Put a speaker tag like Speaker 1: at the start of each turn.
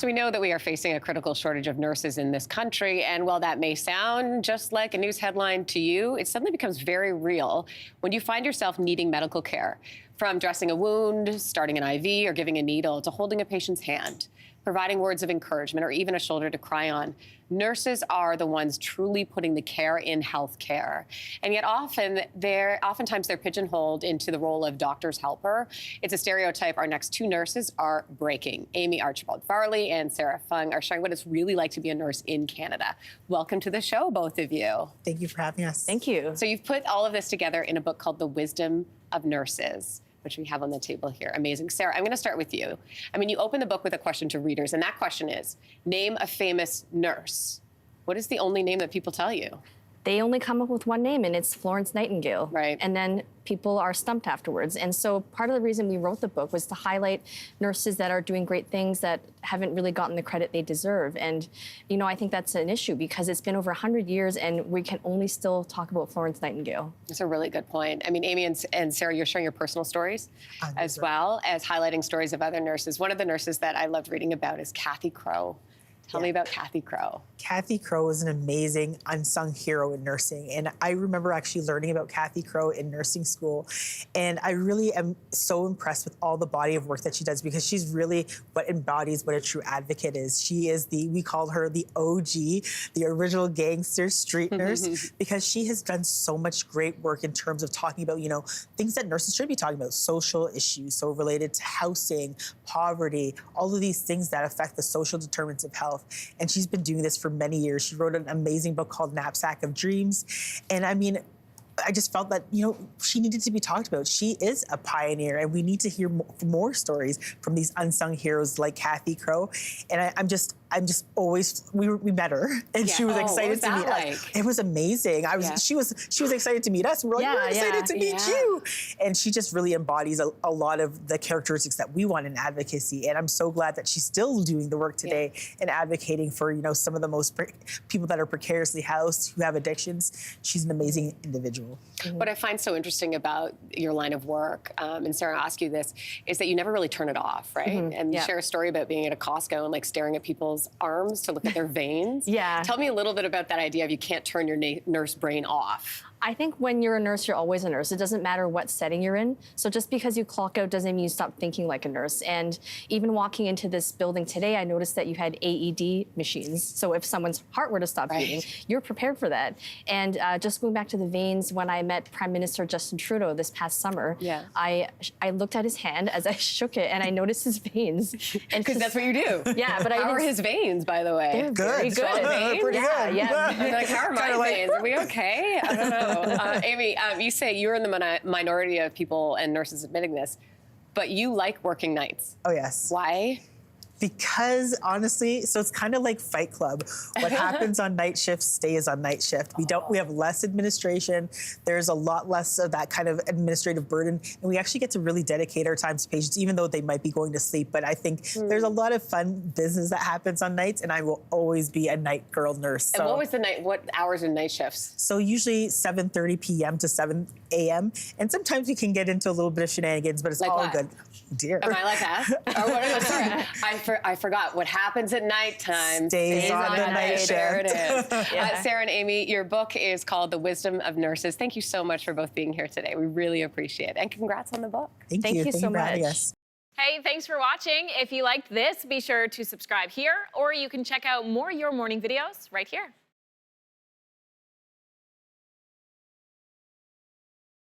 Speaker 1: So we know that we are facing a critical shortage of nurses in this country, and while that may sound just like a news headline to you, it suddenly becomes very real when you find yourself needing medical care. From dressing a wound, starting an IV, or giving a needle, to holding a patient's hand, providing words of encouragement, or even a shoulder to cry on. Nurses are the ones truly putting the care in healthcare. And yet oftentimes they're pigeonholed into the role of doctor's helper. It's a stereotype our next two nurses are breaking. Amie Archibald-Varley and Sara Fung are showing what it's really like to be a nurse in Canada. Welcome to the show, both of you.
Speaker 2: Thank you for having us.
Speaker 3: Thank you.
Speaker 1: So you've put all of this together in a book called The Wisdom of Nurses, which we have on the table here. Amazing. Sara, I'm going to start with you. I mean, you open the book with a question to readers, and that question is, name a famous nurse. What is the only name that people tell you?
Speaker 3: They only come up with one name, and it's Florence Nightingale.
Speaker 1: Right.
Speaker 3: And then people are stumped afterwards. And so part of the reason we wrote the book was to highlight nurses that are doing great things that haven't really gotten the credit they deserve. And, you know, I think that's an issue because it's been over 100 years and we can only still talk about Florence Nightingale.
Speaker 1: That's a really good point. I mean, Amie and Sara, you're sharing your personal stories as well as highlighting stories of other nurses. One of the nurses that I loved reading about is Kathy Crow. Tell me about Kathy Crow.
Speaker 2: Kathy Crow is an amazing unsung hero in nursing. And I remember actually learning about Kathy Crow in nursing school. And I really am so impressed with all the body of work that she does because she's really what embodies what a true advocate is. She is we call her the OG, the original gangster street nurse, because she has done so much great work in terms of talking about, you know, things that nurses should be talking about, social issues, so related to housing, poverty, all of these things that affect the social determinants of health. And she's been doing this for many years. She wrote an amazing book called Knapsack of Dreams. And I mean, I just felt that, you know, she needed to be talked about. She is a pioneer, and we need to hear more stories from these unsung heroes like Kathy Crow. And I'm just always, we met her, and she was excited to meet us. It was amazing. She was excited to meet us. We're like, we're excited to meet you. And she just really embodies a lot of the characteristics that we want in advocacy. And I'm so glad that she's still doing the work today and advocating for, you know, some of the most people that are precariously housed, who have addictions. She's an amazing individual.
Speaker 1: What I find so interesting about your line of work, and Sara, I'll ask you this, is that you never really turn it off, right? And you share a story about being at a Costco and like staring at people's arms to look at their veins. Tell me a little bit about that idea of you can't turn your nurse brain off.
Speaker 3: I think when you're a nurse, you're always a nurse. It doesn't matter what setting you're in. So just because you clock out doesn't mean you stop thinking like a nurse. And even walking into this building today, I noticed that you had AED machines. So if someone's heart were to stop beating, you're prepared for that. And just going back to the veins, when I met Prime Minister Justin Trudeau this past summer, I looked at his hand as I shook it, and I noticed his veins.
Speaker 1: Because that's what you do.
Speaker 3: Yeah, but
Speaker 1: how are his veins, by the way?
Speaker 3: They're very good.
Speaker 1: Veins?
Speaker 2: Pretty good.
Speaker 1: Like, how are my veins? Are we okay? I don't know. Amie, you say you're in the minority of people and nurses admitting this, but you like working nights.
Speaker 2: Oh, yes.
Speaker 1: Why?
Speaker 2: Because honestly, so it's kind of like Fight Club. What happens on night shift stays on night shift. We have less administration. There's a lot less of that kind of administrative burden. And we actually get to really dedicate our time to patients, even though they might be going to sleep. But I think there's a lot of fun business that happens on nights, and I will always be a night girl nurse.
Speaker 1: And what hours in night shifts?
Speaker 2: So usually 7:30 p.m. to 7 a.m. And sometimes we can get into a little bit of shenanigans, but it's like all good. Dear.
Speaker 1: Am I like us? Or what? Sorry, I forgot. What happens at nighttime
Speaker 2: stays on the night shift.
Speaker 1: There it is. Sara and Amie, your book is called The Wisdom of Nurses. Thank you so much for both being here today. We really appreciate it. And congrats on the book.
Speaker 3: Thank you so much.
Speaker 4: Hey, thanks for watching. If you liked this, be sure to subscribe here, or you can check out more Your Morning videos right here.